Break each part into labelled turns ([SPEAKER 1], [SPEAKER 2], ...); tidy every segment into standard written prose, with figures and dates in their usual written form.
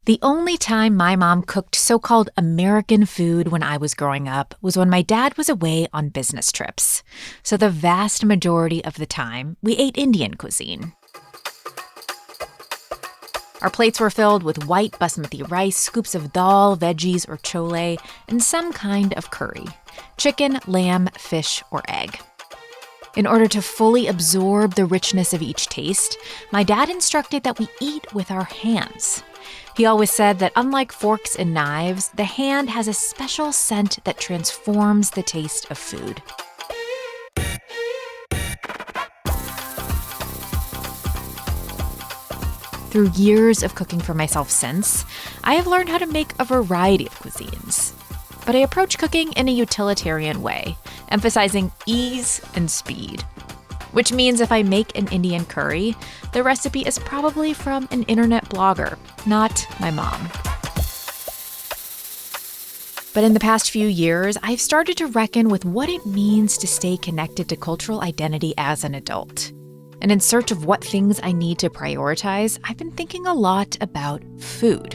[SPEAKER 1] The only time my mom cooked so-called American food when I was growing up was when my dad was away on business trips. So the vast majority of the time, we ate Indian cuisine. Our plates were filled with white basmati rice, scoops of dal, veggies, or chole, and some kind of curry: chicken, lamb, fish, or egg. In order to fully absorb the richness of each taste, my dad instructed that we eat with our hands. He always said that unlike forks and knives, the hand has a special scent that transforms the taste of food. Through years of cooking for myself since, I have learned how to make a variety of cuisines. But I approach cooking in a utilitarian way, emphasizing ease and speed. Which means if I make an Indian curry, the recipe is probably from an internet blogger, not my mom. But in the past few years, I've started to reckon with what it means to stay connected to cultural identity as an adult. And in search of what things I need to prioritize, I've been thinking a lot about food.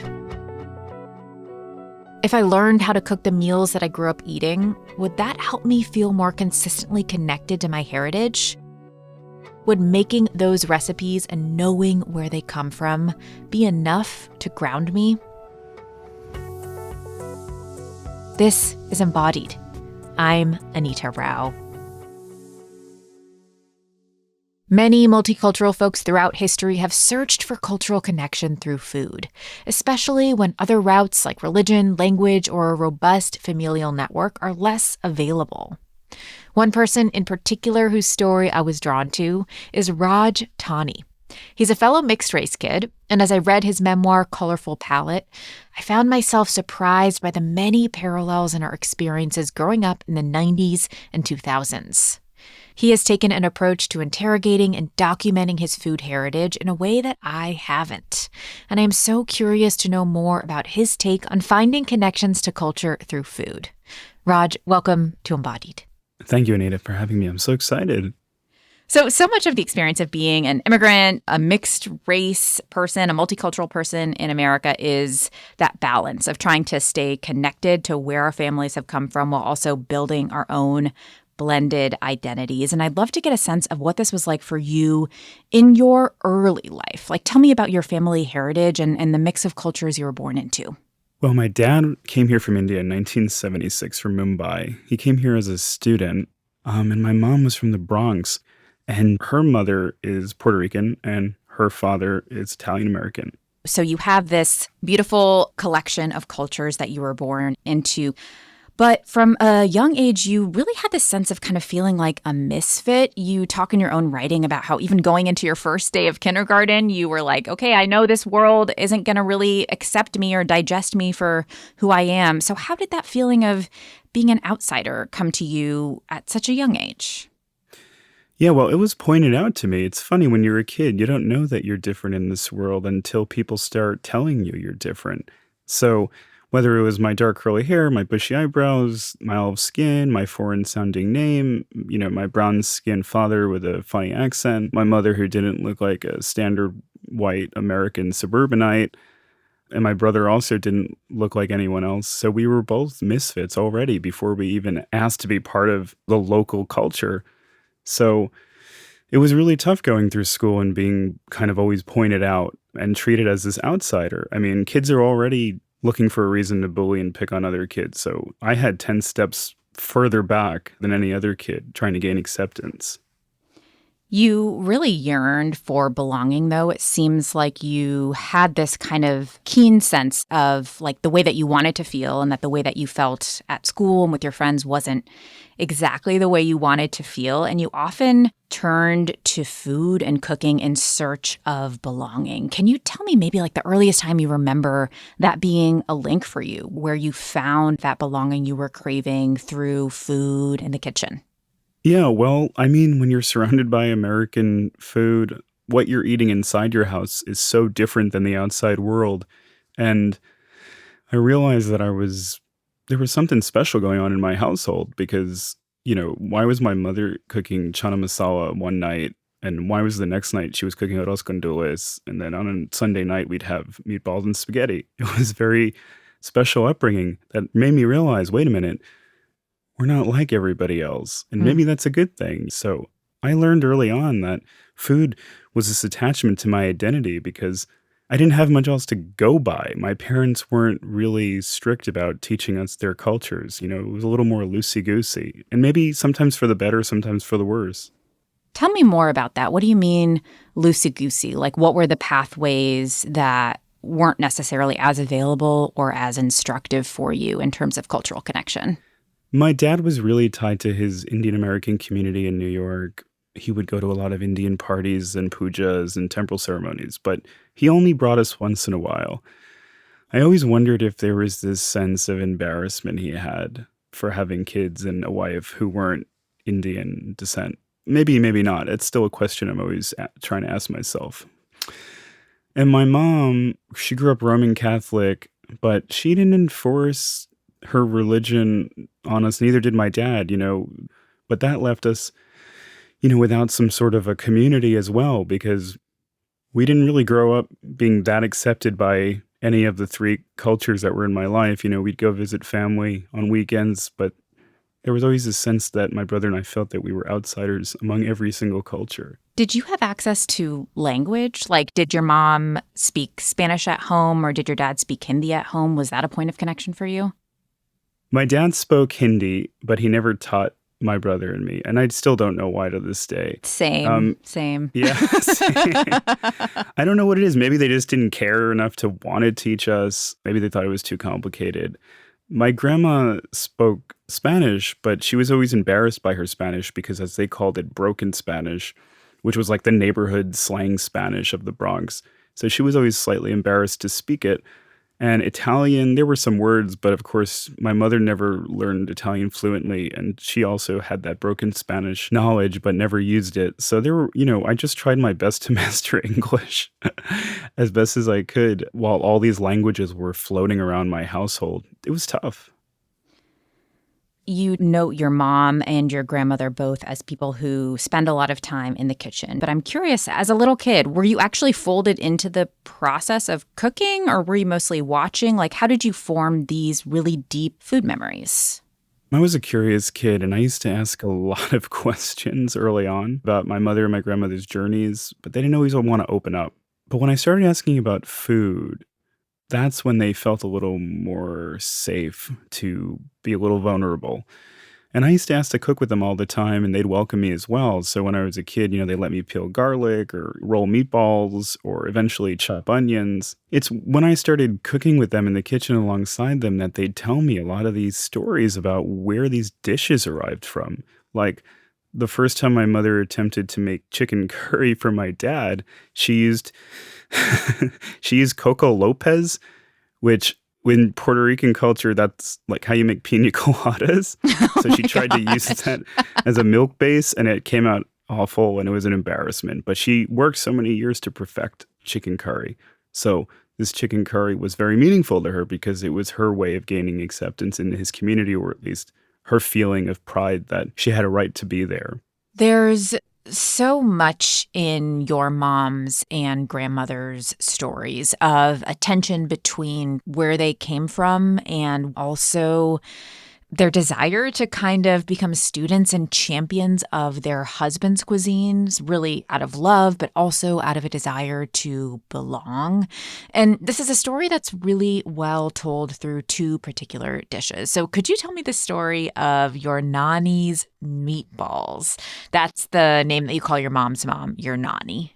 [SPEAKER 1] If I learned how to cook the meals that I grew up eating, would that help me feel more consistently connected to my heritage? Would making those recipes and knowing where they come from be enough to ground me? This is Embodied. I'm Anita Rao. Many multicultural folks throughout history have searched for cultural connection through food, especially when other routes like religion, language, or a robust familial network are less available. One person in particular whose story I was drawn to is Raj Tawney. He's a fellow mixed-race kid, and as I read his memoir, Colorful Palette, I found myself surprised by the many parallels in our experiences growing up in the 90s and 2000s. He has taken an approach to interrogating and documenting his food heritage in a way that I haven't. And I am so curious to know more about his take on finding connections to culture through food. Raj, welcome to Embodied.
[SPEAKER 2] Thank you, Anita, for having me. I'm so excited.
[SPEAKER 1] So much of the experience of being an immigrant, a mixed race person, a multicultural person in America is that balance of trying to stay connected to where our families have come from while also building our own blended identities. And I'd love to get a sense of what this was like for you in your early life. Like, tell me about your family heritage and the mix of cultures you were born into.
[SPEAKER 2] Well, my dad came here from India in 1976 from Mumbai. He came here as a student, and my mom was from the Bronx. And her mother is Puerto Rican, and her father is Italian-American.
[SPEAKER 1] So you have this beautiful collection of cultures that you were born into. But from a young age, you really had this sense of kind of feeling like a misfit. You talk in your own writing about how even going into your first day of kindergarten, you were like, okay, I know this world isn't going to really accept me or digest me for who I am. So how did that feeling of being an outsider come to you at such a young age?
[SPEAKER 2] Yeah, well, it was pointed out to me. It's funny, when you're a kid, you don't know that you're different in this world until people start telling you you're different. So whether it was my dark curly hair, my bushy eyebrows, my olive skin, my foreign-sounding name, my brown-skinned father with a funny accent, my mother who didn't look like a standard white American suburbanite, and my brother also didn't look like anyone else. So we were both misfits already before we even asked to be part of the local culture. So it was really tough going through school and being kind of always pointed out and treated as this outsider. I mean, kids are already looking for a reason to bully and pick on other kids. So I had 10 steps further back than any other kid trying to gain acceptance.
[SPEAKER 1] You really yearned for belonging, though. It seems like you had this kind of keen sense of like the way that you wanted to feel, and that the way that you felt at school and with your friends wasn't exactly the way you wanted to feel. And you often turned to food and cooking in search of belonging. Can you tell me maybe like the earliest time you remember that being a link for you, where you found that belonging you were craving through food in the kitchen?
[SPEAKER 2] Yeah, well, I mean, when you're surrounded by American food, what you're eating inside your house is so different than the outside world. And I realized that there was something special going on in my household because, why was my mother cooking chana masala one night And why was the next night she was cooking arroz con dulces, and then on a Sunday night we'd have meatballs and spaghetti. It was very special upbringing that made me realize, wait a minute, we're not like everybody else. And
[SPEAKER 1] Hmm.
[SPEAKER 2] maybe that's a good thing. So I learned early on that food was this attachment to my identity because I didn't have much else to go by. My parents weren't really strict about teaching us their cultures. It was a little more loosey-goosey. And maybe sometimes for the better, sometimes for the worse.
[SPEAKER 1] Tell me more about that. What do you mean loosey-goosey? Like, what were the pathways that weren't necessarily as available or as instructive for you in terms of cultural connection?
[SPEAKER 2] My dad was really tied to his Indian American community in New York. He would go to a lot of Indian parties and pujas and temple ceremonies, but he only brought us once in a while. I always wondered if there was this sense of embarrassment he had for having kids and a wife who weren't Indian descent. Maybe, maybe not. It's still a question I'm always trying to ask myself. And my mom, she grew up Roman Catholic, but she didn't enforce her religion on us. Neither did my dad, but that left us, without some sort of a community as well, because we didn't really grow up being that accepted by any of the three cultures that were in my life. We'd go visit family on weekends, but there was always a sense that my brother and I felt that we were outsiders among every single culture.
[SPEAKER 1] Did you have access to language? Like, did your mom speak Spanish at home or did your dad speak Hindi at home? Was that a point of connection for you?
[SPEAKER 2] My dad spoke Hindi, but he never taught my brother and me. And I still don't know why to this day.
[SPEAKER 1] Same.
[SPEAKER 2] Yeah. I don't know what it is. Maybe they just didn't care enough to want to teach us. Maybe they thought it was too complicated. My grandma spoke Spanish, but she was always embarrassed by her Spanish because, as they called it, broken Spanish, which was like the neighborhood slang Spanish of the Bronx. So she was always slightly embarrassed to speak it. And Italian, there were some words, but of course, my mother never learned Italian fluently, and she also had that broken Spanish knowledge, but never used it. So there were, I just tried my best to master English as best as I could while all these languages were floating around my household. It was tough.
[SPEAKER 1] You note your mom and your grandmother both as people who spend a lot of time in the kitchen. But I'm curious, as a little kid, were you actually folded into the process of cooking or were you mostly watching? Like, how did you form these really deep food memories?
[SPEAKER 2] I was a curious kid, and I used to ask a lot of questions early on about my mother and my grandmother's journeys, but they didn't always want to open up. But when I started asking about food, that's when they felt a little more safe to be a little vulnerable. And I used to ask to cook with them all the time, and they'd welcome me as well. So when I was a kid, they let me peel garlic or roll meatballs or eventually chop onions. It's when I started cooking with them in the kitchen alongside them that they'd tell me a lot of these stories about where these dishes arrived from. Like the first time my mother attempted to make chicken curry for my dad, she used she used Coco Lopez, which in Puerto Rican culture, that's like how you make pina coladas. So she tried to use that as a milk base, and it came out awful, and it was an embarrassment. But she worked so many years to perfect chicken curry. So this chicken curry was very meaningful to her because it was her way of gaining acceptance in his community, or at least her feeling of pride that she had a right to be there.
[SPEAKER 1] There's so much in your mom's and grandmother's stories of a tension between where they came from and also their desire to kind of become students and champions of their husband's cuisines, really out of love, but also out of a desire to belong. And this is a story that's really well told through two particular dishes. So could you tell me the story of your Nani's meatballs? That's the name that you call your mom's mom, your Nani.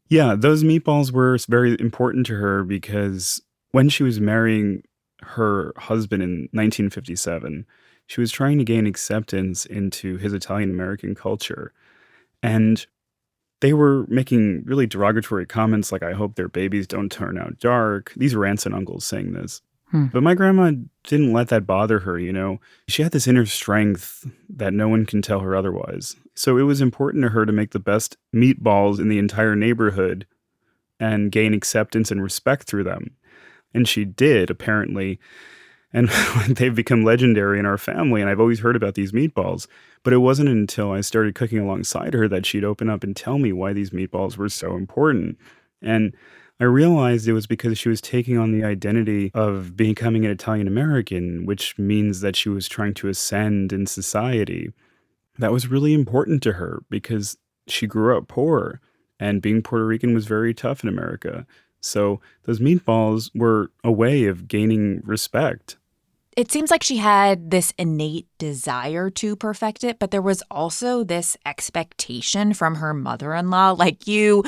[SPEAKER 2] Yeah, those meatballs were very important to her because when she was marrying her husband in 1957, she was trying to gain acceptance into his Italian American culture. And they were making really derogatory comments like, I hope their babies don't turn out dark. These were aunts and uncles saying this. But my grandma didn't let that bother her, She had this inner strength that no one can tell her otherwise. So it was important to her to make the best meatballs in the entire neighborhood and gain acceptance and respect through them. And she did, apparently. And they've become legendary in our family, and I've always heard about these meatballs. But it wasn't until I started cooking alongside her that she'd open up and tell me why these meatballs were so important. And I realized it was because she was taking on the identity of becoming an Italian American, which means that she was trying to ascend in society. That was really important to her because she grew up poor, and being Puerto Rican was very tough in America. So those meatballs were a way of gaining respect.
[SPEAKER 1] It seems like she had this innate desire to perfect it, but there was also this expectation from her mother-in-law, like, you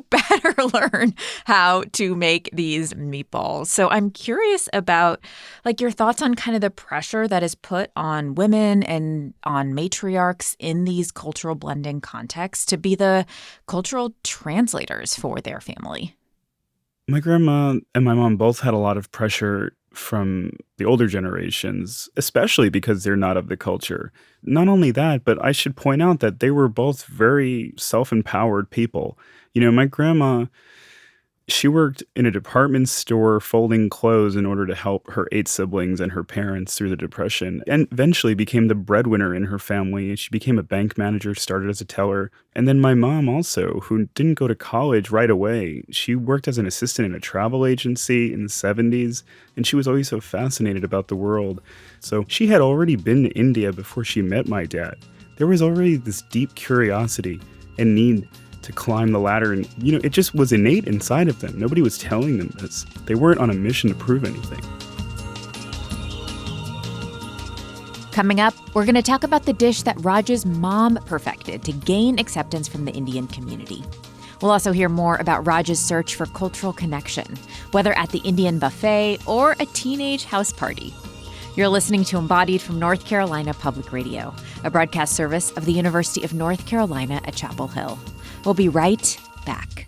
[SPEAKER 1] better learn how to make these meatballs. So I'm curious about, like, your thoughts on kind of the pressure that is put on women and on matriarchs in these cultural blending contexts to be the cultural translators for their family.
[SPEAKER 2] My grandma and my mom both had a lot of pressure from the older generations, especially because they're not of the culture. Not only that, but I should point out that they were both very self-empowered people. My grandma, she worked in a department store folding clothes in order to help her 8 siblings and her parents through the Depression, and eventually became the breadwinner in her family. She became a bank manager, started as a teller. And then my mom also, who didn't go to college right away, she worked as an assistant in a travel agency in the 70s, and she was always so fascinated about the world. So she had already been to India before she met my dad. There was already this deep curiosity and need to climb the ladder, and it just was innate inside of them. Nobody was telling them this. They weren't on a mission to prove anything.
[SPEAKER 1] Coming up, we're going to talk about the dish that Raj's mom perfected to gain acceptance from the Indian community. We'll also hear more about Raj's search for cultural connection, whether at the Indian buffet or a teenage house party. You're listening to Embodied from North Carolina Public Radio, a broadcast service of the University of North Carolina at Chapel Hill. We'll be right back.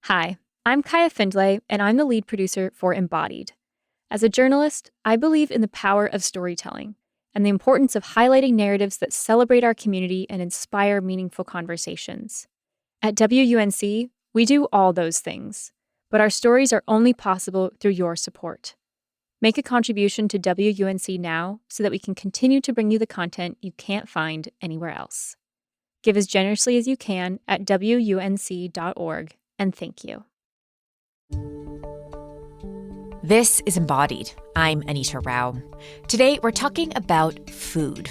[SPEAKER 3] Hi, I'm Kaya Findlay, and I'm the lead producer for Embodied. As a journalist, I believe in the power of storytelling and the importance of highlighting narratives that celebrate our community and inspire meaningful conversations. At WUNC, we do all those things, but our stories are only possible through your support. Make a contribution to WUNC now so that we can continue to bring you the content you can't find anywhere else. Give as generously as you can at WUNC.org, and thank you.
[SPEAKER 1] This is Embodied. I'm Anita Rao. Today, we're talking about food.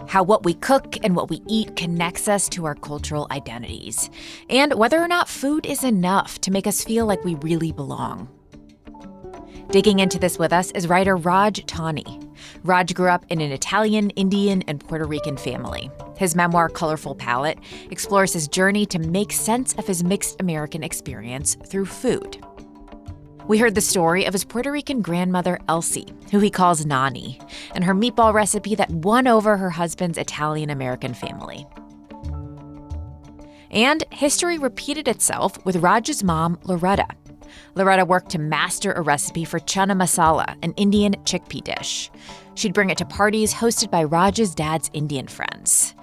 [SPEAKER 1] How what we cook and what we eat connects us to our cultural identities, and whether or not food is enough to make us feel like we really belong. Digging into this with us is writer Raj Tawney. Raj grew up in an Italian, Indian, and Puerto Rican family. His memoir, Colorful Palette, explores his journey to make sense of his mixed American experience through food. We heard the story of his Puerto Rican grandmother, Elsie, who he calls Nani, and her meatball recipe that won over her husband's Italian-American family. And history repeated itself with Raj's mom, Loretta. Loretta worked to master a recipe for chana masala, an Indian chickpea dish. She'd bring it to parties hosted by Raj's dad's Indian friends.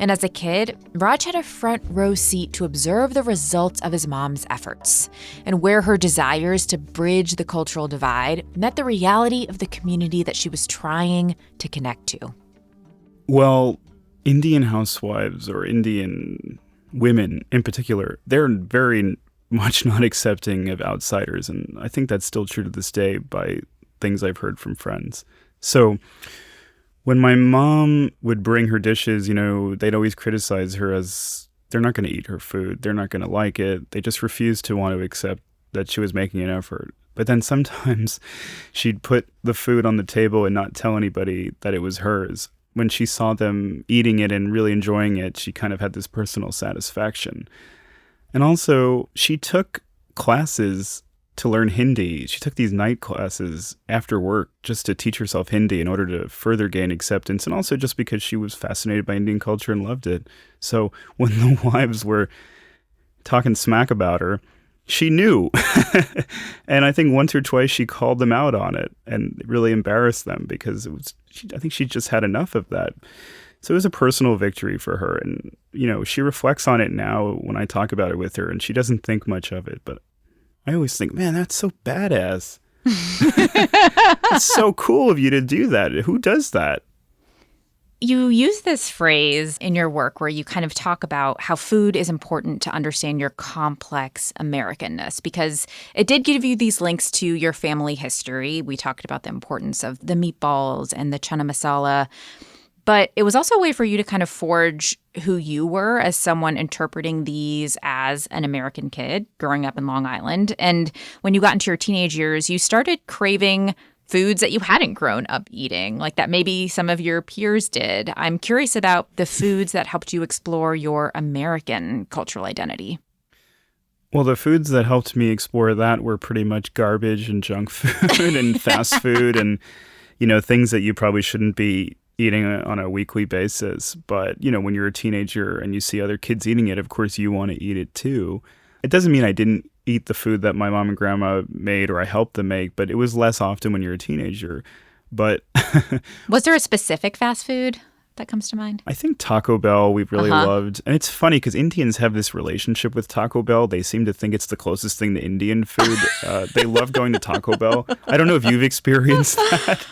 [SPEAKER 1] And as a kid, Raj had a front row seat to observe the results of his mom's efforts and where her desires to bridge the cultural divide met the reality of the community that she was trying to connect to.
[SPEAKER 2] Well, Indian housewives, or Indian women in particular, they're very much not accepting of outsiders, and I think that's still true to this day by things I've heard from friends. So when my mom would bring her dishes, they'd always criticize her as they're not going to eat her food, they're not going to like it, they just refused to want to accept that she was making an effort. But then sometimes she'd put the food on the table and not tell anybody that it was hers. When she saw them eating it and really enjoying it, she kind of had this personal satisfaction. And also, she took classes to learn Hindi. She took these night classes after work just to teach herself Hindi in order to further gain acceptance, and also just because she was fascinated by Indian culture and loved it. So when the wives were talking smack about her, she knew. And I think once or twice she called them out on it, and it really embarrassed them because I think she just had enough of that. So it was a personal victory for her. And, she reflects on it now when I talk about it with her, and she doesn't think much of it. But I always think, man, that's so badass. It's so cool of you to do that. Who does that?
[SPEAKER 1] You use this phrase in your work where you kind of talk about how food is important to understand your complex Americanness, because it did give you these links to your family history. We talked about the importance of the meatballs and the chana masala. But it was also a way for you to kind of forge who you were as someone interpreting these as an American kid growing up in Long Island. And when you got into your teenage years, you started craving foods that you hadn't grown up eating, like that maybe some of your peers did. I'm curious about the foods that helped you explore your American cultural identity.
[SPEAKER 2] Well, the foods that helped me explore that were pretty much garbage and junk food and fast food and, things that you probably shouldn't be eating on a weekly basis. But, when you're a teenager and you see other kids eating it, of course you want to eat it too. It doesn't mean I didn't eat the food that my mom and grandma made or I helped them make, but it was less often when you're a teenager. But
[SPEAKER 1] was there a specific fast food that comes to mind?
[SPEAKER 2] I think Taco Bell we really loved. And it's funny because Indians have this relationship with Taco Bell. They seem to think it's the closest thing to Indian food. They love going to Taco Bell. I don't know if you've experienced that.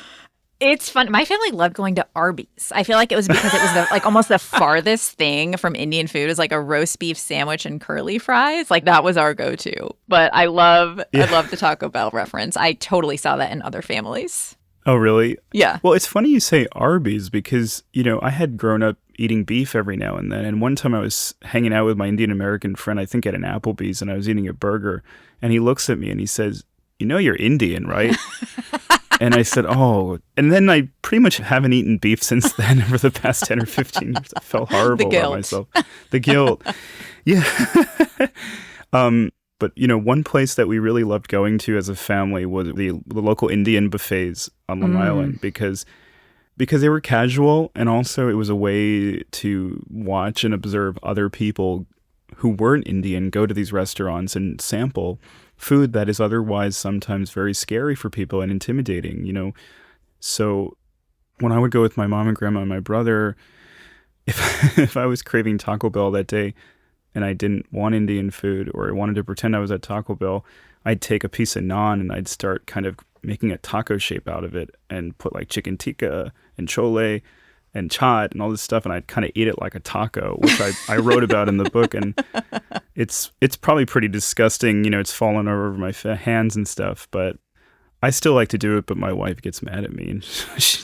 [SPEAKER 1] It's fun. My family loved going to Arby's. I feel like it was because it was almost the farthest thing from Indian food. It was like a roast beef sandwich and curly fries. Like that was our go-to. But I love the Taco Bell reference. I totally saw that in other families.
[SPEAKER 2] Oh, really?
[SPEAKER 1] Yeah.
[SPEAKER 2] Well, it's funny you say Arby's because, I had grown up eating beef every now and then. And one time I was hanging out with my Indian American friend, I think at an Applebee's, and I was eating a burger. And he looks at me and he says, you're Indian, right? And I said, oh. And then I pretty much haven't eaten beef since then over the past 10 or 15 years. I felt horrible about myself. The guilt. Yeah. But, one place that we really loved going to as a family was the local Indian buffets on Long Island because they were casual, and also it was a way to watch and observe other people who weren't Indian go to these restaurants and sample food that is otherwise sometimes very scary for people and intimidating, So when I would go with my mom and grandma and my brother, if I was craving Taco Bell that day and I didn't want Indian food or I wanted to pretend I was at Taco Bell, I'd take a piece of naan and I'd start kind of making a taco shape out of it and put like chicken tikka and chole and chaat and all this stuff, and I'd kind of eat it like a taco, which I wrote about in the book, and it's probably pretty disgusting, it's fallen over my hands and stuff, but I still like to do it, but my wife gets mad at me, and she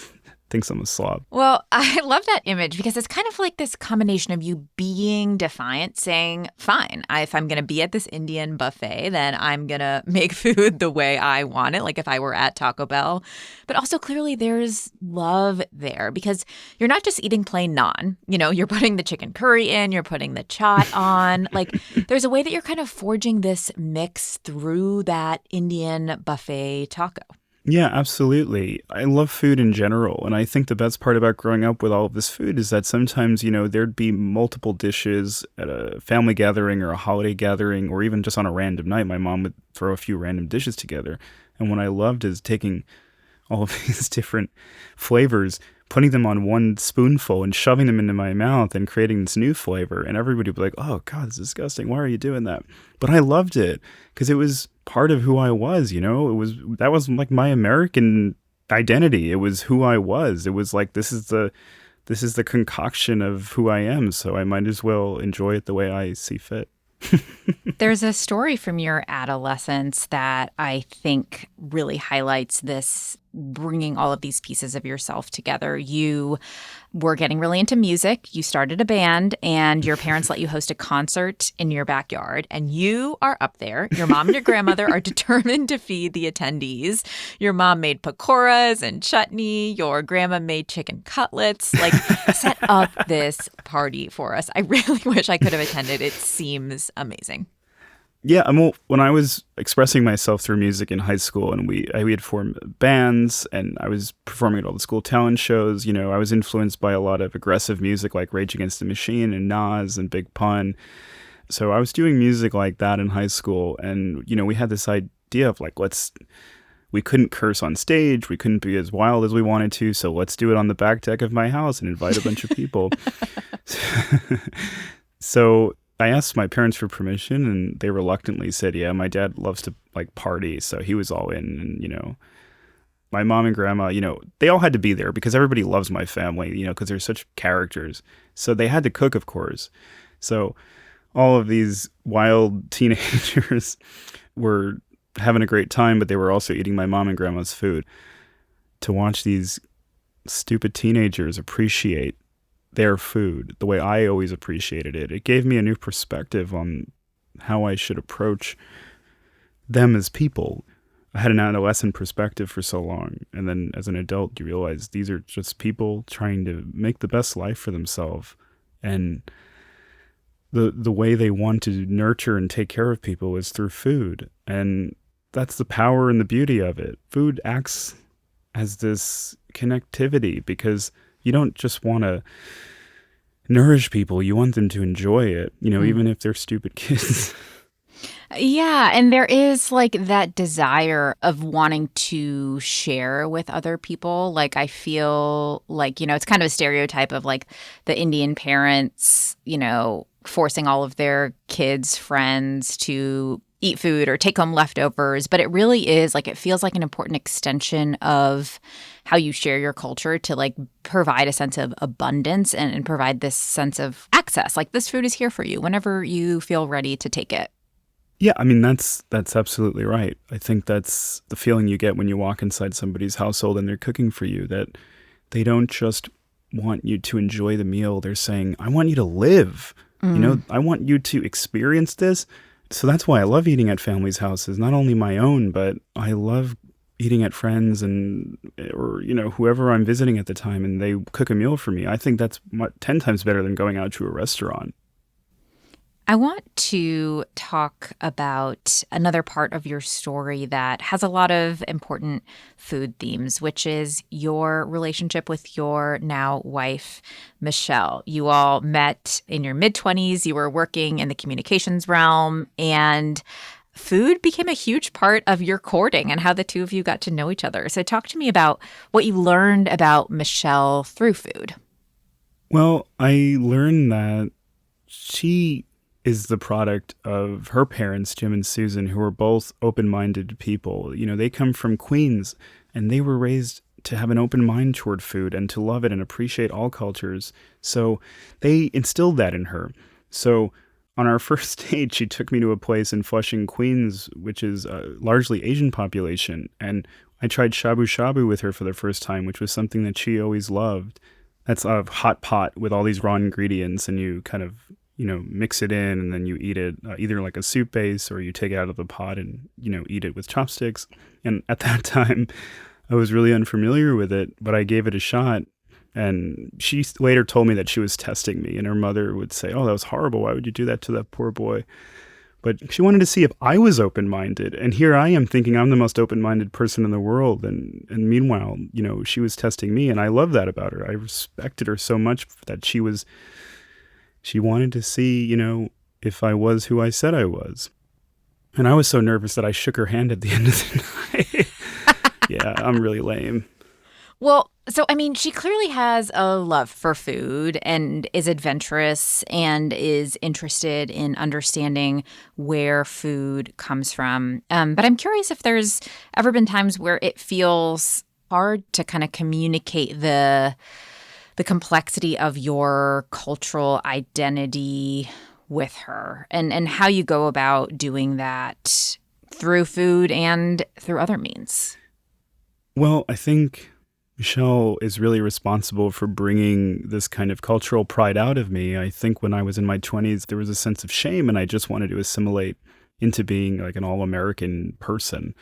[SPEAKER 2] thinks I'm a slob.
[SPEAKER 1] Well, I love that image because it's kind of like this combination of you being defiant, saying, fine, if I'm going to be at this Indian buffet, then I'm going to make food the way I want it, like if I were at Taco Bell. But also clearly there's love there because you're not just eating plain naan. You're putting the chicken curry in, you're putting the chaat on. Like there's a way that you're kind of forging this mix through that Indian buffet taco.
[SPEAKER 2] Yeah, absolutely. I love food in general. And I think the best part about growing up with all of this food is that sometimes, there'd be multiple dishes at a family gathering or a holiday gathering, or even just on a random night. My mom would throw a few random dishes together. And what I loved is taking all of these different flavors, putting them on one spoonful and shoving them into my mouth and creating this new flavor. And everybody would be like, oh, God, it's disgusting. Why are you doing that? But I loved it because it was part of who I was, that was like my American identity. It was who I was. It was like, this is the concoction of who I am. So I might as well enjoy it the way I see fit.
[SPEAKER 1] There's a story from your adolescence that I think really highlights this, bringing all of these pieces of yourself together. You were getting really into music. You started a band, and your parents let you host a concert in your backyard. And you are up there. Your mom and your grandmother are determined to feed the attendees. Your mom made pakoras and chutney. Your grandma made chicken cutlets. Like, set up this party for us. I really wish I could have attended. It seems amazing.
[SPEAKER 2] Yeah, well, when I was expressing myself through music in high school, and we had formed bands, and I was performing at all the school talent shows, I was influenced by a lot of aggressive music like Rage Against the Machine and Nas and Big Pun. So I was doing music like that in high school, and, we had this idea of like, we couldn't curse on stage, we couldn't be as wild as we wanted to, so let's do it on the back deck of my house and invite a bunch of people. So I asked my parents for permission, and they reluctantly said, yeah, my dad loves to like party, so he was all in. And, my mom and grandma, they all had to be there because everybody loves my family, because they're such characters. So they had to cook, of course. So all of these wild teenagers were having a great time, but they were also eating my mom and grandma's food. To watch these stupid teenagers appreciate their food the way I always appreciated it, it gave me a new perspective on how I should approach them as people. I had an adolescent perspective for so long, and then as an adult you realize these are just people trying to make the best life for themselves, and the way they want to nurture and take care of people is through food. And that's the power and the beauty of it. Food acts as this connectivity because you don't just want to nourish people, you want them to enjoy it, even if they're stupid kids.
[SPEAKER 1] Yeah, and there is like that desire of wanting to share with other people. Like I feel like, it's kind of a stereotype of like the Indian parents, forcing all of their kids' friends to eat food or take home leftovers. But it really is like, it feels like an important extension of how you share your culture to like provide a sense of abundance and provide this sense of access. Like this food is here for you whenever you feel ready to take it.
[SPEAKER 2] Yeah, I mean, that's absolutely right. I think that's the feeling you get when you walk inside somebody's household and they're cooking for you, that they don't just want you to enjoy the meal. They're saying, I want you to live. I want you to experience this. So that's why I love eating at families' houses, not only my own, but I love eating at friends or whoever I'm visiting at the time, and they cook a meal for me. I think that's 10 times better than going out to a restaurant.
[SPEAKER 1] I want to talk about another part of your story that has a lot of important food themes, which is your relationship with your now wife, Michelle. You all met in your mid-20s. You were working in the communications realm, and food became a huge part of your courting and how the two of you got to know each other. So talk to me about what you learned about Michelle through food.
[SPEAKER 2] Well, I learned that she is the product of her parents, Jim and Susan, who were both open-minded people. They come from Queens, and they were raised to have an open mind toward food and to love it and appreciate all cultures. So they instilled that in her. So on our first date, she took me to a place in Flushing, Queens, which is a largely Asian population. And I tried shabu shabu with her for the first time, which was something that she always loved. That's a hot pot with all these raw ingredients, and you kind of mix it in, and then you eat it either like a soup base, or you take it out of the pot and, eat it with chopsticks. And at that time, I was really unfamiliar with it, but I gave it a shot. And she later told me that she was testing me, and her mother would say, oh, that was horrible. Why would you do that to that poor boy? But she wanted to see if I was open-minded. And here I am thinking I'm the most open-minded person in the world. And meanwhile, she was testing me, and I love that about her. I respected her so much that she wanted to see, if I was who I said I was. And I was so nervous that I shook her hand at the end of the night. Yeah, I'm really lame.
[SPEAKER 1] Well, so, I mean, she clearly has a love for food and is adventurous and is interested in understanding where food comes from. But I'm curious if there's ever been times where it feels hard to kind of communicate the complexity of your cultural identity with her, and how you go about doing that through food and through other means.
[SPEAKER 2] Well, I think Michelle is really responsible for bringing this kind of cultural pride out of me. I think when I was in my 20s, there was a sense of shame, and I just wanted to assimilate into being like an all-American person.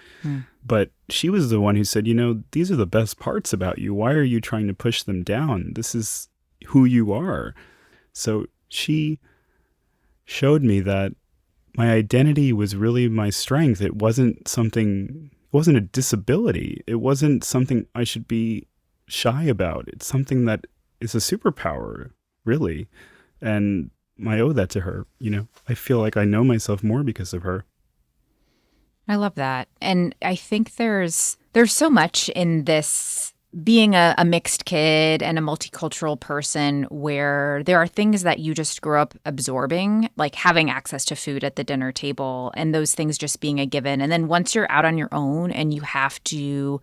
[SPEAKER 2] But she was the one who said, these are the best parts about you. Why are you trying to push them down? This is who you are. So she showed me that my identity was really my strength. It wasn't a disability. It wasn't something I should be shy about. It's something that is a superpower, really. And I owe that to her. I feel like I know myself more because of her.
[SPEAKER 1] I love that. And I think there's so much in this being a mixed kid and a multicultural person where there are things that you just grew up absorbing, like having access to food at the dinner table and those things just being a given. And then once you're out on your own and you have to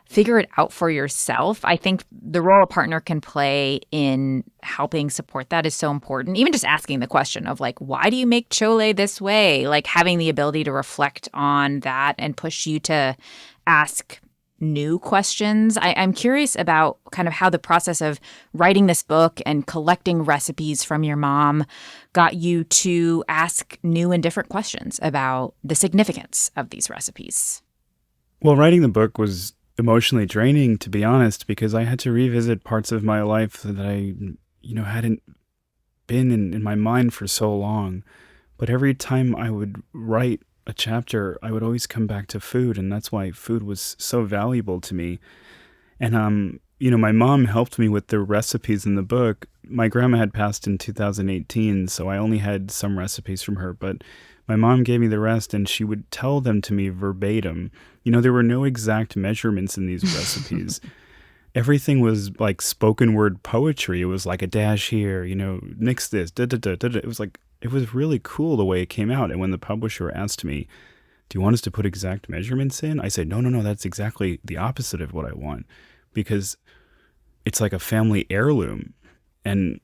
[SPEAKER 1] figure it out for yourself, I think the role a partner can play in helping support that is so important. Even just asking the question of like, why do you make chole this way? Like having the ability to reflect on that and push you to ask new questions. I'm curious about kind of how the process of writing this book and collecting recipes from your mom got you to ask new and different questions about the significance of these recipes.
[SPEAKER 2] Well, writing the book was emotionally draining, to be honest, because I had to revisit parts of my life that I, hadn't been in my mind for so long. But every time I would write a chapter, I would always come back to food, and that's why food was so valuable to me. And my mom helped me with the recipes in the book. My grandma had passed in 2018, so I only had some recipes from her, but my mom gave me the rest, and she would tell them to me verbatim. There were no exact measurements in these recipes. Everything was like spoken word poetry. It was like a dash here, nix this, da da da da. It was really cool the way it came out. And when the publisher asked me, do you want us to put exact measurements in? I said, no, that's exactly the opposite of what I want, because it's like a family heirloom and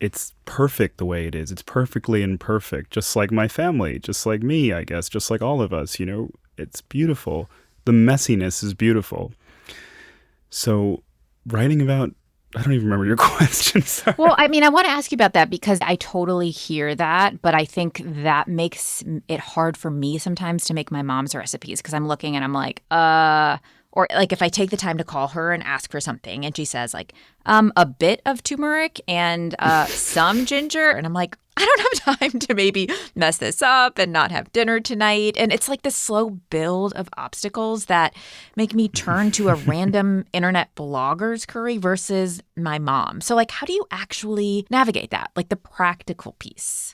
[SPEAKER 2] it's perfect the way it is. It's perfectly imperfect, just like my family, just like me, I guess, just like all of us, it's beautiful. The messiness is beautiful. So writing about, I don't even remember your question. Sorry.
[SPEAKER 1] Well, I want to ask you about that because I totally hear that, but I think that makes it hard for me sometimes to make my mom's recipes because I'm looking and I'm like, or like if I take the time to call her and ask for something and she says like, a bit of turmeric and some ginger. And I'm like, I don't have time to maybe mess this up and not have dinner tonight. And it's like this slow build of obstacles that make me turn to a random internet blogger's curry versus my mom. So like, how do you actually navigate that? Like the practical piece?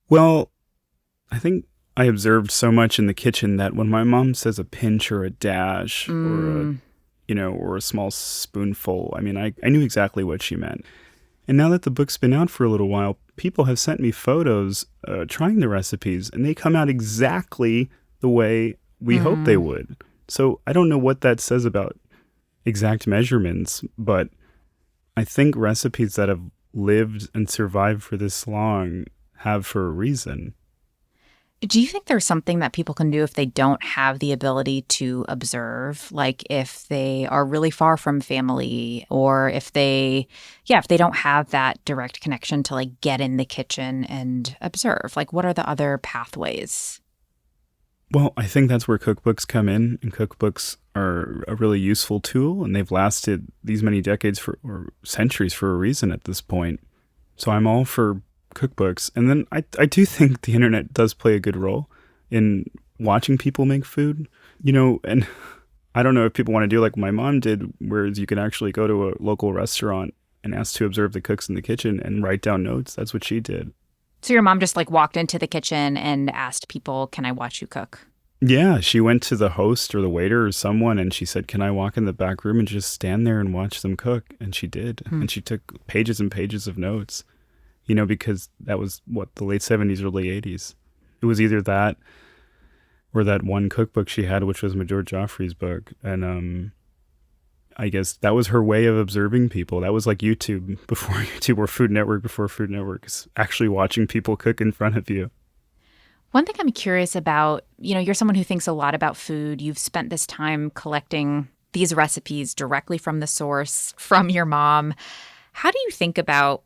[SPEAKER 2] Well, I think I observed so much in the kitchen that when my mom says a pinch or a dash or a small spoonful, I knew exactly what she meant. And now that the book's been out for a little while, people have sent me photos trying the recipes, and they come out exactly the way we hoped they would. So I don't know what that says about exact measurements, but I think recipes that have lived and survived for this long have for a reason.
[SPEAKER 1] Do you think there's something that people can do if they don't have the ability to observe? Like if they are really far from family or if they don't have that direct connection to like get in the kitchen and observe? Like what are the other pathways?
[SPEAKER 2] Well, I think that's where cookbooks come in, and cookbooks are a really useful tool, and they've lasted these many decades or centuries for a reason at this point. So I'm all for cookbooks. And then I do think the internet does play a good role in watching people make food, and I don't know if people want to do like my mom did, whereas you can actually go to a local restaurant and ask to observe the cooks in the kitchen and write down notes. That's what she did.
[SPEAKER 1] So your mom just like walked into the kitchen and asked people, can I watch you cook?
[SPEAKER 2] Yeah, she went to the host or the waiter or someone and she said, can I walk in the back room and just stand there and watch them cook? And she did. And she took pages and pages of notes. Because that was the late 70s, early 80s. It was either that or that one cookbook she had, which was Major Joffrey's book. And I guess that was her way of observing people. That was like YouTube before YouTube, or Food Network before Food Network, is actually watching people cook in front of you.
[SPEAKER 1] One thing I'm curious about, you're someone who thinks a lot about food. You've spent this time collecting these recipes directly from the source, from your mom. How do you think about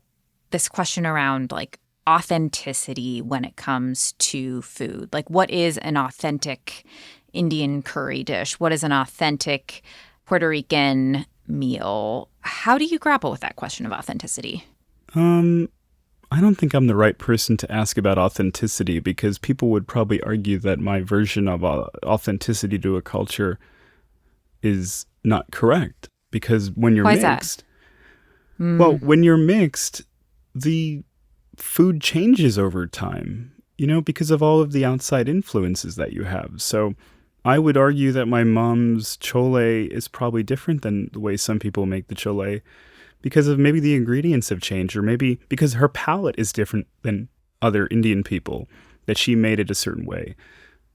[SPEAKER 1] this question around like authenticity when it comes to food? Like what is an authentic Indian curry dish? What is an authentic Puerto Rican meal? How do you grapple with that question of authenticity?
[SPEAKER 2] I don't think I'm the right person to ask about authenticity, because people would probably argue that my version of authenticity to a culture is not correct. Because when you're mixed, well, when you're mixed, the food changes over time, because of all of the outside influences that you have. So I would argue that my mom's chole is probably different than the way some people make the chole because of maybe the ingredients have changed, or maybe because her palate is different than other Indian people, that she made it a certain way.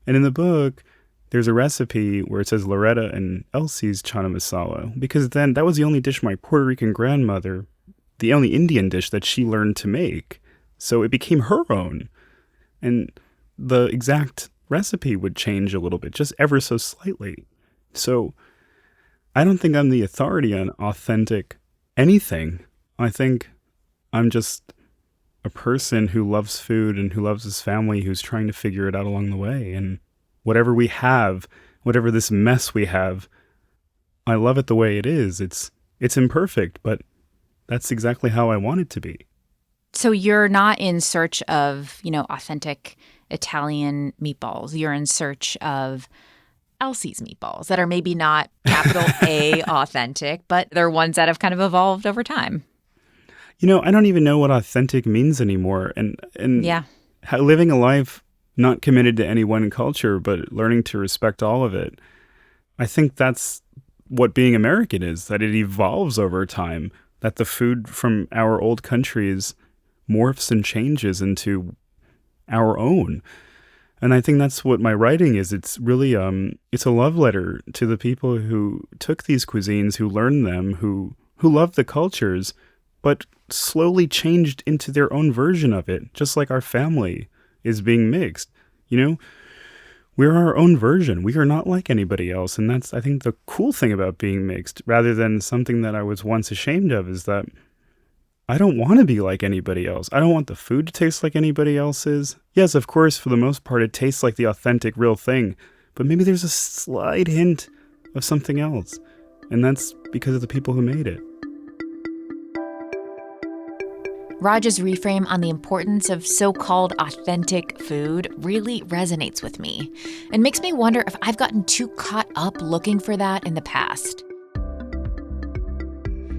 [SPEAKER 2] And in the book, there's a recipe where it says Loretta and Elsie's chana masala, because then that was the only dish my Puerto Rican grandmother, the only Indian dish that she learned to make. So it became her own. And the exact recipe would change a little bit, just ever so slightly. So I don't think I'm the authority on authentic anything. I think I'm just a person who loves food and who loves his family, who's trying to figure it out along the way. And whatever we have, whatever this mess we have, I love it the way it is. It's imperfect, but that's exactly how I want it to be.
[SPEAKER 1] So you're not in search of, authentic Italian meatballs. You're in search of Elsie's meatballs that are maybe not capital A authentic, but they're ones that have kind of evolved over time.
[SPEAKER 2] I don't even know what authentic means anymore. And
[SPEAKER 1] Yeah.
[SPEAKER 2] Living a life not committed to any one culture, but learning to respect all of it. I think that's what being American is, that it evolves over time, that the food from our old countries morphs and changes into our own. And I think that's what my writing is. It's really, it's a love letter to the people who took these cuisines, who learned them, who loved the cultures, but slowly changed into their own version of it, just like our family is being mixed. We're our own version. We are not like anybody else. And that's, I think, the cool thing about being mixed, rather than something that I was once ashamed of, is that I don't want to be like anybody else. I don't want the food to taste like anybody else's. Yes, of course, for the most part, it tastes like the authentic, real thing. But maybe there's a slight hint of something else. And that's because of the people who made it.
[SPEAKER 1] Raj's reframe on the importance of so-called authentic food really resonates with me and makes me wonder if I've gotten too caught up looking for that in the past.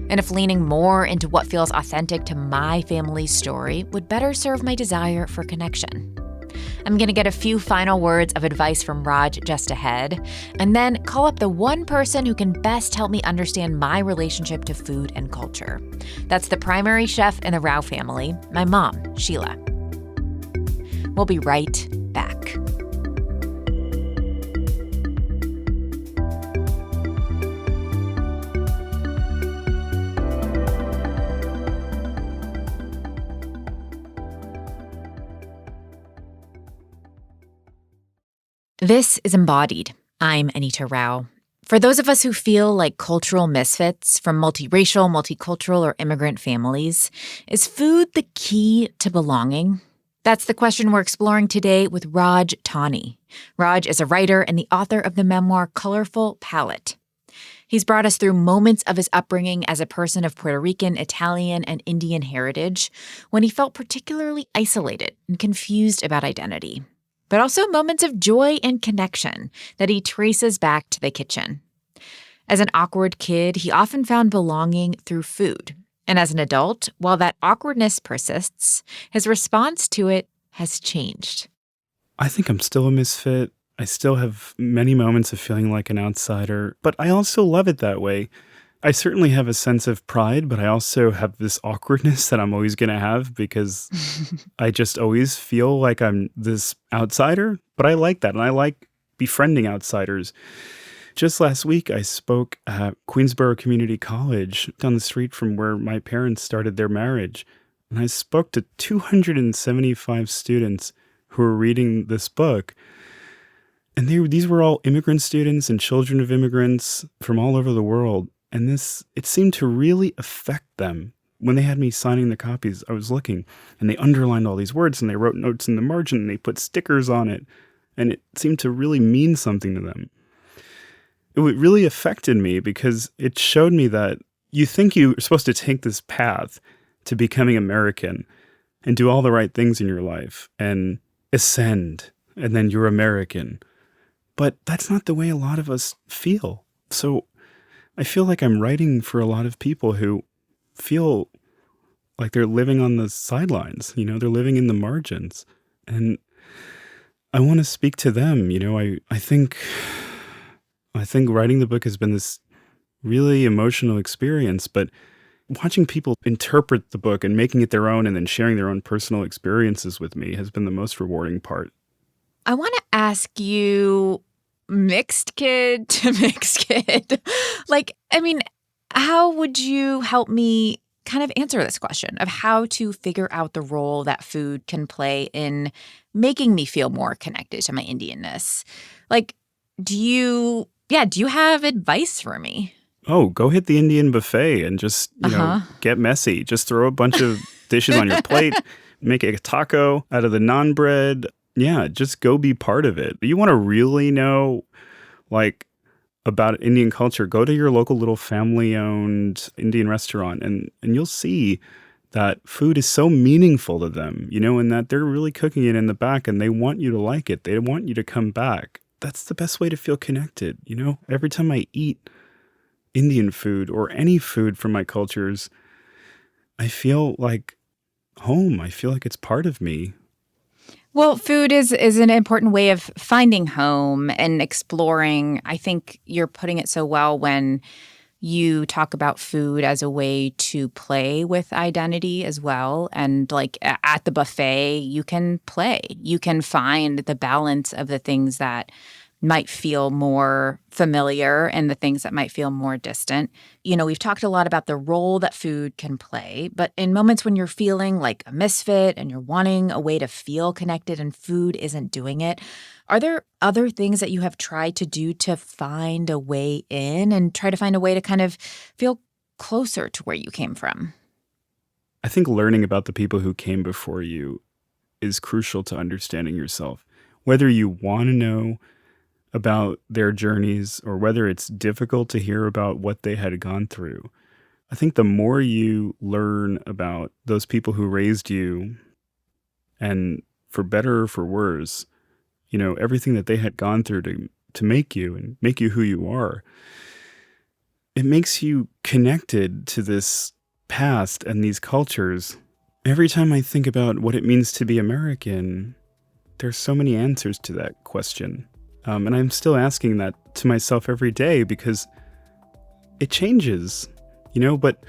[SPEAKER 1] And if leaning more into what feels authentic to my family's story would better serve my desire for connection. I'm going to get a few final words of advice from Raj just ahead, and then call up the one person who can best help me understand my relationship to food and culture. That's the primary chef in the Rao family, my mom, Sheila. We'll be right back. This is Embodied. I'm Anita Rao. For those of us who feel like cultural misfits from multiracial, multicultural, or immigrant families, is food the key to belonging? That's the question we're exploring today with Raj Tawney. Raj is a writer and the author of the memoir Colorful Palette. He's brought us through moments of his upbringing as a person of Puerto Rican, Italian, and Indian heritage when he felt particularly isolated and confused about identity, but also moments of joy and connection that he traces back to the kitchen. As an awkward kid, he often found belonging through food. And as an adult, while that awkwardness persists, his response to it has changed.
[SPEAKER 2] I think I'm still a misfit. I still have many moments of feeling like an outsider, but I also love it that way. I certainly have a sense of pride, but I also have this awkwardness that I'm always going to have because I just always feel like I'm this outsider. But I like that, and I like befriending outsiders. Just last week, I spoke at Queensborough Community College down the street from where my parents started their marriage. And I spoke to 275 students who were reading this book. And these were all immigrant students and children of immigrants from all over the world. And it seemed to really affect them. When they had me signing the copies, I was looking, and they underlined all these words, and they wrote notes in the margin, and they put stickers on it. And it seemed to really mean something to them. It really affected me because it showed me that you think you're supposed to take this path to becoming American and do all the right things in your life and ascend, and then you're American. But that's not the way a lot of us feel. So I feel like I'm writing for a lot of people who feel like they're living on the sidelines, they're living in the margins. And I want to speak to them. I think writing the book has been this really emotional experience, but watching people interpret the book and making it their own and then sharing their own personal experiences with me has been the most rewarding part.
[SPEAKER 1] I want to ask you, mixed kid to mixed kid. How would you help me kind of answer this question of how to figure out the role that food can play in making me feel more connected to my Indianness? Like, do you have advice for me?
[SPEAKER 2] Oh, go hit the Indian buffet and just,
[SPEAKER 1] Uh-huh.
[SPEAKER 2] get messy. Just throw a bunch of dishes on your plate, make a taco out of the naan bread. Yeah, just go be part of it. You want to really know, like, about Indian culture, go to your local little family-owned Indian restaurant and you'll see that food is so meaningful to them, and that they're really cooking it in the back and they want you to like it. They want you to come back. That's the best way to feel connected, Every time I eat Indian food or any food from my cultures, I feel like home. I feel like it's part of me.
[SPEAKER 1] Well, food is an important way of finding home and exploring. I think you're putting it so well when you talk about food as a way to play with identity as well. And at the buffet, you can play. You can find the balance of the things that might feel more familiar and the things that might feel more distant. We've talked a lot about the role that food can play, but in moments when you're feeling like a misfit and you're wanting a way to feel connected and food isn't doing it, are there other things that you have tried to do to find a way in and try to find a way to kind of feel closer to where you came from?
[SPEAKER 2] I think learning about the people who came before you is crucial to understanding yourself. Whether you want to know about their journeys or whether it's difficult to hear about what they had gone through, I think the more you learn about those people who raised you, and for better or for worse, everything that they had gone through to make you and make you who you are, it makes you connected to this past and these cultures. Every time I think about what it means to be American, there's so many answers to that question. And I'm still asking that to myself every day because it changes, but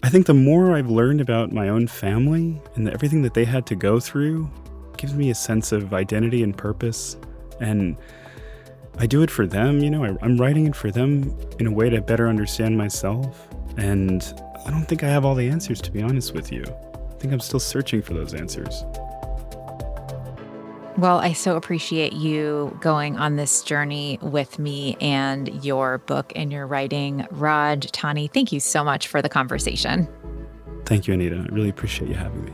[SPEAKER 2] I think the more I've learned about my own family and everything that they had to go through gives me a sense of identity and purpose. And I do it for them, I'm writing it for them in a way to better understand myself. And I don't think I have all the answers, to be honest with you. I think I'm still searching for those answers.
[SPEAKER 1] Well, I so appreciate you going on this journey with me and your book and your writing. Raj Tawney, thank you so much for the conversation.
[SPEAKER 2] Thank you, Anita. I really appreciate you having me.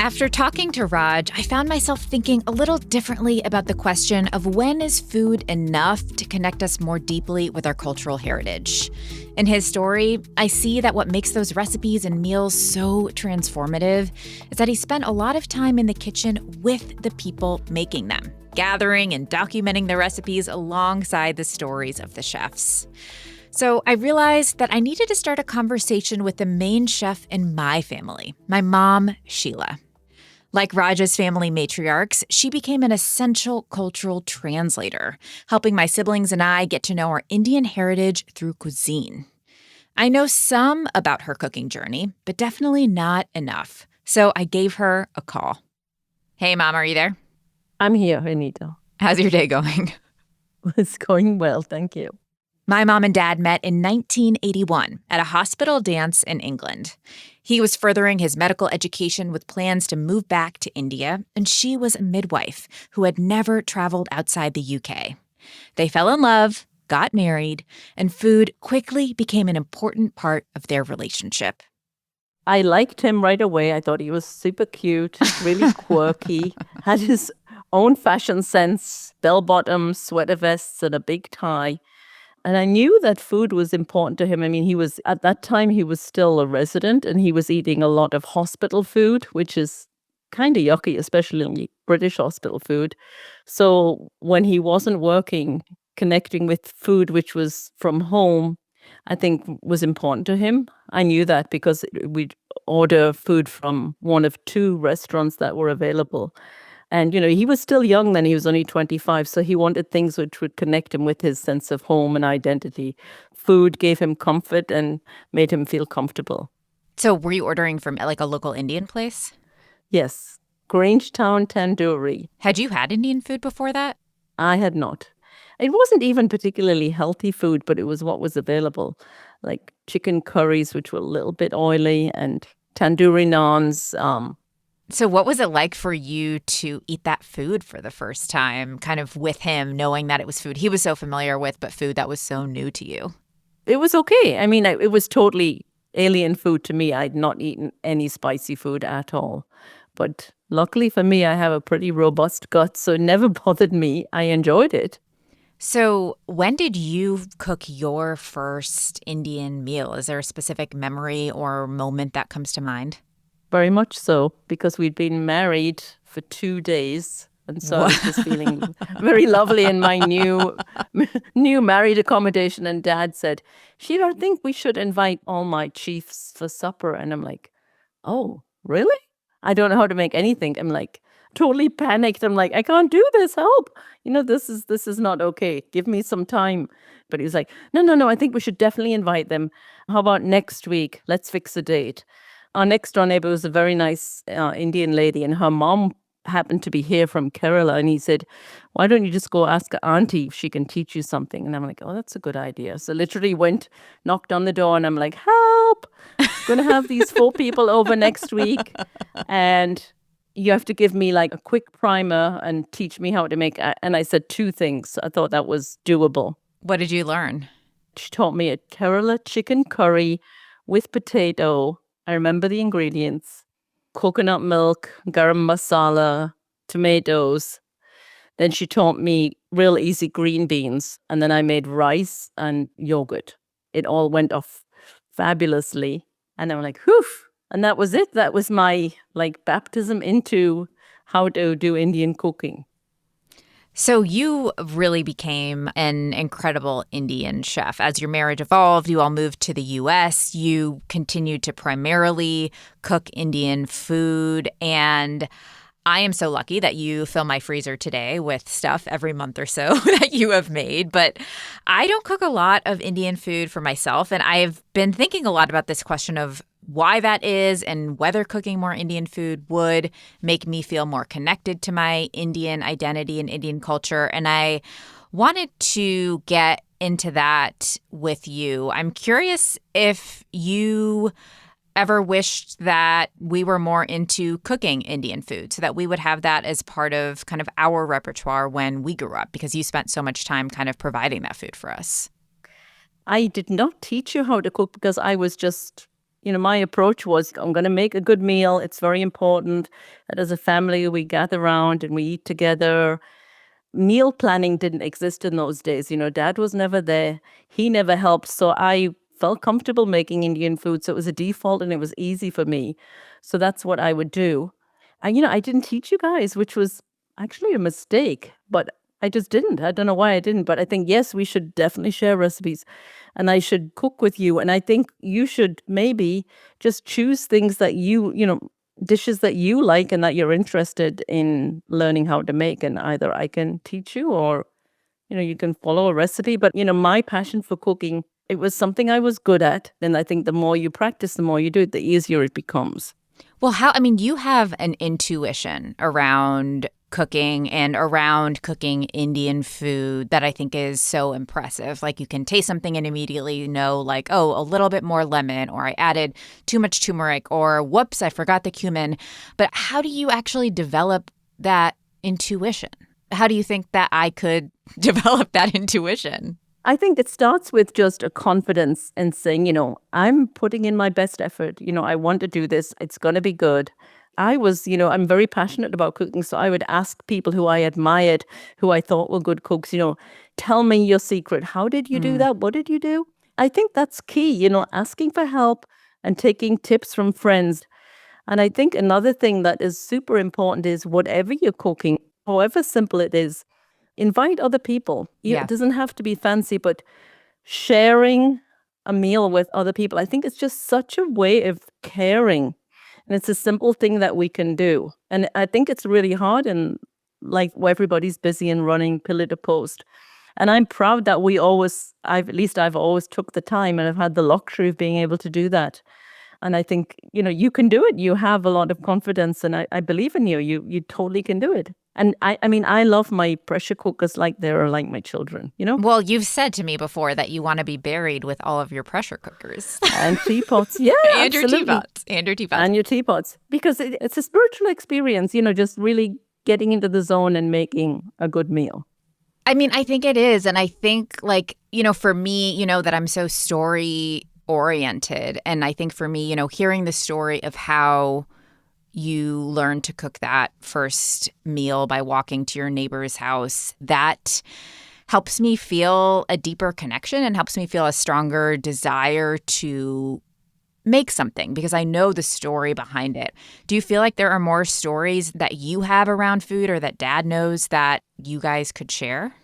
[SPEAKER 1] After talking to Raj, I found myself thinking a little differently about the question of when is food enough to connect us more deeply with our cultural heritage. In his story, I see that what makes those recipes and meals so transformative is that he spent a lot of time in the kitchen with the people making them, gathering and documenting the recipes alongside the stories of the chefs. So I realized that I needed to start a conversation with the main chef in my family, my mom, Sheila. Like Raj's family matriarchs, she became an essential cultural translator, helping my siblings and I get to know our Indian heritage through cuisine. I know some about her cooking journey, but definitely not enough. So I gave her a call. Hey, Mom, are you there?
[SPEAKER 4] I'm here, Anita.
[SPEAKER 1] How's your day going?
[SPEAKER 4] It's going well, thank you.
[SPEAKER 1] My mom and dad met in 1981 at a hospital dance in England. He was furthering his medical education with plans to move back to India, and she was a midwife who had never traveled outside the UK. They fell in love, got married, and food quickly became an important part of their relationship.
[SPEAKER 4] I liked him right away. I thought he was super cute, really quirky, had his own fashion sense, bell-bottoms, sweater vests, and a big tie. And I knew that food was important to him. I mean, at that time, he was still a resident and he was eating a lot of hospital food, which is kind of yucky, especially British hospital food. So when he wasn't working, connecting with food, which was from home, I think was important to him. I knew that because we'd order food from one of two restaurants that were available. And, he was still young then. He was only 25. So he wanted things which would connect him with his sense of home and identity. Food gave him comfort and made him feel comfortable.
[SPEAKER 1] So were you ordering from like a local Indian place?
[SPEAKER 4] Yes. Grangetown Tandoori.
[SPEAKER 1] Had you had Indian food before that?
[SPEAKER 4] I had not. It wasn't even particularly healthy food, but it was what was available, like chicken curries, which were a little bit oily, and tandoori naans.
[SPEAKER 1] So what was it like for you to eat that food for the first time, kind of with him, knowing that it was food he was so familiar with, but food that was so new to you?
[SPEAKER 4] It was okay. I mean, it was totally alien food to me. I'd not eaten any spicy food at all. But luckily for me, I have a pretty robust gut, so it never bothered me. I enjoyed it.
[SPEAKER 1] So when did you cook your first Indian meal? Is there a specific memory or moment that comes to mind?
[SPEAKER 4] Very much so, because we'd been married for 2 days. And so I was just feeling very lovely in my new married accommodation. And Dad said, Sheila, I think we should invite all my chiefs for supper. And I'm like, oh, really? I don't know how to make anything. I'm like totally panicked. I'm like, I can't do this. Help. This is not okay. Give me some time. But he was like, no, I think we should definitely invite them. How about next week? Let's fix a date. Our next door neighbor was a very nice Indian lady, and her mom happened to be here from Kerala. And he said, why don't you just go ask auntie if she can teach you something? And I'm like, oh, that's a good idea. So literally knocked on the door, and I'm like, help, I'm going to have these 4 people over next week. And you have to give me like a quick primer and teach me how to make. And I said 2 things. I thought that was doable.
[SPEAKER 1] What did you learn?
[SPEAKER 4] She taught me a Kerala chicken curry with potato. I remember the ingredients: coconut milk, garam masala, tomatoes. Then she taught me real easy green beans. And then I made rice and yogurt. It all went off fabulously. And I'm like, whew. And that was it. That was my baptism into how to do Indian cooking.
[SPEAKER 1] So you really became an incredible Indian chef. As your marriage evolved, you all moved to the U.S. You continued to primarily cook Indian food. And I am so lucky that you fill my freezer today with stuff every month or so that you have made. But I don't cook a lot of Indian food for myself. And I've been thinking a lot about this question of why that is and whether cooking more Indian food would make me feel more connected to my Indian identity and Indian culture. And I wanted to get into that with you. I'm curious if you ever wished that we were more into cooking Indian food so that we would have that as part of kind of our repertoire when we grew up, because you spent so much time kind of providing that food for us.
[SPEAKER 4] I did not teach you how to cook because I was just, my approach was, I'm going to make a good meal. It's very important that as a family, we gather around and we eat together. Meal planning didn't exist in those days. Dad was never there. He never helped. So I felt comfortable making Indian food. So it was a default and it was easy for me. So that's what I would do. And, I didn't teach you guys, which was actually a mistake, but I just didn't. I don't know why I didn't, but I think, yes, we should definitely share recipes and I should cook with you. And I think you should maybe just choose things that dishes that you like and that you're interested in learning how to make. And either I can teach you or, you can follow a recipe. But, my passion for cooking, it was something I was good at. And I think the more you practice, the more you do it, the easier it becomes.
[SPEAKER 1] Well, you have an intuition around cooking and around cooking Indian food that I think is so impressive. Like you can taste something and immediately know like, oh, a little bit more lemon, or I added too much turmeric, or whoops, I forgot the cumin. But how do you actually develop that intuition? How do you think that I could develop that intuition?
[SPEAKER 4] I think it starts with just a confidence and saying, I'm putting in my best effort. I want to do this. It's going to be good. I'm very passionate about cooking. So I would ask people who I admired, who I thought were good cooks, tell me your secret. How did you do that? What did you do? I think that's key, asking for help and taking tips from friends. And I think another thing that is super important is whatever you're cooking, however simple it is, invite other people.
[SPEAKER 1] Yeah.
[SPEAKER 4] It doesn't have to be fancy, but sharing a meal with other people. I think it's just such a way of caring. And it's a simple thing that we can do. And I think it's really hard in like where everybody's busy and running pillar to post. And I'm proud that I've always took the time and I've had the luxury of being able to do that. And I think, you can do it. You have a lot of confidence and I believe in you. You totally can do it. And I mean, I love my pressure cookers like they're like my children,
[SPEAKER 1] Well, you've said to me before that you want to be buried with all of your pressure cookers.
[SPEAKER 4] And teapots. Yeah,
[SPEAKER 1] and
[SPEAKER 4] absolutely.
[SPEAKER 1] your teapots.
[SPEAKER 4] And your teapots. Because it's a spiritual experience, just really getting into the zone and making a good meal.
[SPEAKER 1] I mean, I think it is. And I think for me, that I'm so story oriented. And I think for me, hearing the story of how you learned to cook that first meal by walking to your neighbor's house, that helps me feel a deeper connection and helps me feel a stronger desire to make something because I know the story behind it. Do you feel like there are more stories that you have around food or that Dad knows that you guys could share?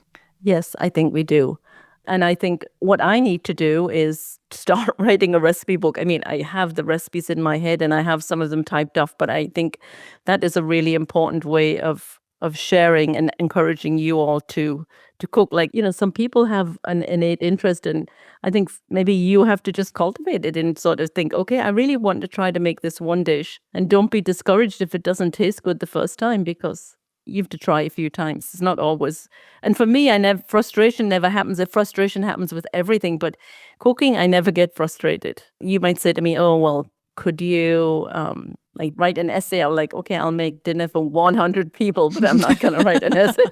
[SPEAKER 4] Yes, I think we do. And I think what I need to do is start writing a recipe book. I mean, I have the recipes in my head and I have some of them typed off, but I think that is a really important way of sharing and encouraging you all to cook. Like, some people have an innate interest, and I think maybe you have to just cultivate it and sort of think, okay, I really want to try to make this one dish, and don't be discouraged if it doesn't taste good the first time, because you have to try a few times. It's not always. And for me, frustration never happens. If frustration happens with everything, but cooking, I never get frustrated. You might say to me, oh, well, could you write an essay? I'm like, okay, I'll make dinner for 100 people, but I'm not going to write an essay.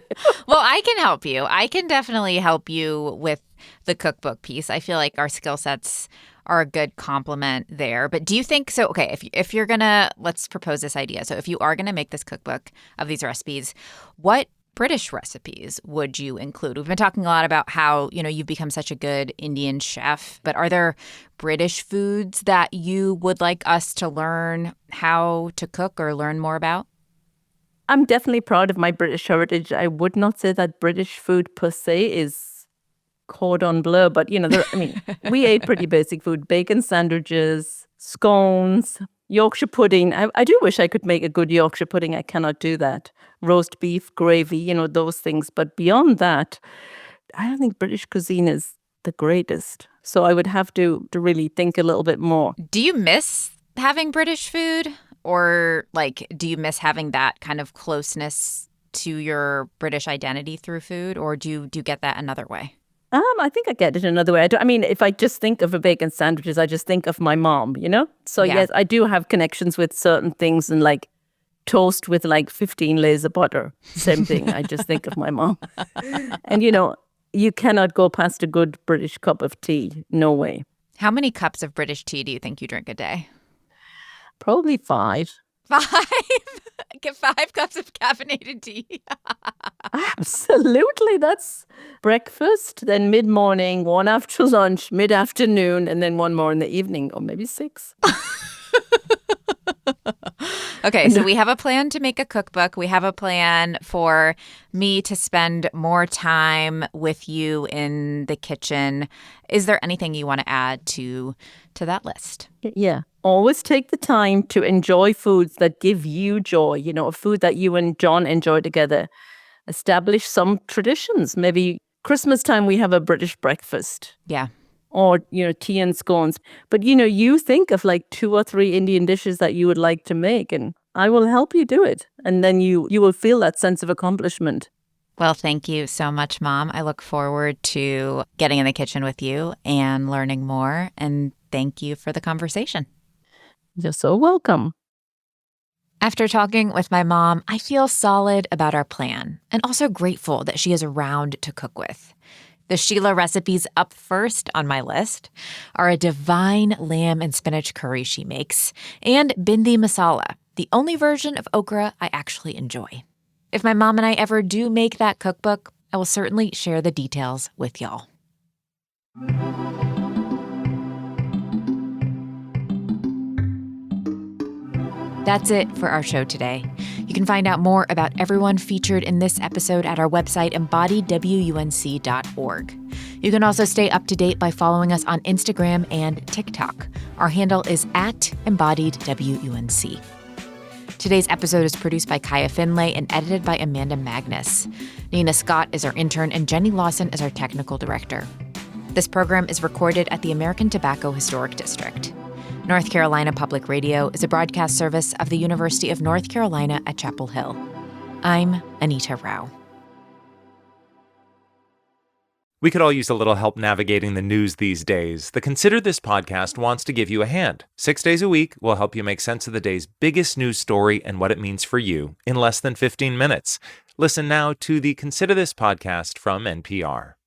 [SPEAKER 1] Well, I can help you. I can definitely help you with the cookbook piece. I feel like our skill sets are a good complement there. But do you think so? Okay, if you're gonna, let's propose this idea. So if you are gonna make this cookbook of these recipes, what British recipes would you include? We've been talking a lot about how, you've become such a good Indian chef, but are there British foods that you would like us to learn how to cook or learn more about?
[SPEAKER 4] I'm definitely proud of my British heritage. I would not say that British food per se is cordon bleu, but we ate pretty basic food: bacon sandwiches, scones, Yorkshire pudding. I do wish I could make a good Yorkshire pudding. I cannot do that. Roast beef, gravy, those things. But beyond that, I don't think British cuisine is the greatest. So I would have to really think a little bit more.
[SPEAKER 1] Do you miss having British food, or do you miss having that kind of closeness to your British identity through food, or do you get that another way?
[SPEAKER 4] I think I get it another way. I mean, if I just think of a bacon sandwiches, I just think of my mom, So
[SPEAKER 1] Yeah.
[SPEAKER 4] Yes, I do have connections with certain things, and like toast with 15 layers of butter. Same thing. I just think of my mom. And you cannot go past a good British cup of tea. No way.
[SPEAKER 1] How many cups of British tea do you think you drink a day?
[SPEAKER 4] Probably 5.
[SPEAKER 1] 5? Get 5 cups of caffeinated tea.
[SPEAKER 4] Absolutely. That's breakfast, then mid-morning, one after lunch, mid-afternoon, and then one more in the evening, or maybe 6.
[SPEAKER 1] Okay, so we have a plan to make a cookbook. We have a plan for me to spend more time with you in the kitchen. Is there anything you want to add to that list?
[SPEAKER 4] Yeah. Always take the time to enjoy foods that give you joy, a food that you and John enjoy together. Establish some traditions. Maybe Christmas time we have a British breakfast.
[SPEAKER 1] Yeah.
[SPEAKER 4] Or, tea and scones. But, you think of 2 or 3 Indian dishes that you would like to make, and I will help you do it. And then you will feel that sense of accomplishment.
[SPEAKER 1] Well, thank you so much, Mom. I look forward to getting in the kitchen with you and learning more. And thank you for the conversation.
[SPEAKER 4] You're so welcome.
[SPEAKER 1] After talking with my mom, I feel solid about our plan and also grateful that she is around to cook with. The Sheila recipes up first on my list are a divine lamb and spinach curry she makes and bindi masala, the only version of okra I actually enjoy. If my mom and I ever do make that cookbook, I will certainly share the details with y'all. That's it for our show today. You can find out more about everyone featured in this episode at our website, embodiedwunc.org. You can also stay up to date by following us on Instagram and TikTok. Our handle is @EmbodiedWUNC. Today's episode is produced by Kaya Finlay and edited by Amanda Magnus. Nina Scott is our intern, and Jenny Lawson is our technical director. This program is recorded at the American Tobacco Historic District. North Carolina Public Radio is a broadcast service of the University of North Carolina at Chapel Hill. I'm Anita Rao.
[SPEAKER 5] We could all use a little help navigating the news these days. The Consider This podcast wants to give you a hand. 6 days a week, we'll help you make sense of the day's biggest news story and what it means for you in less than 15 minutes. Listen now to the Consider This podcast from NPR.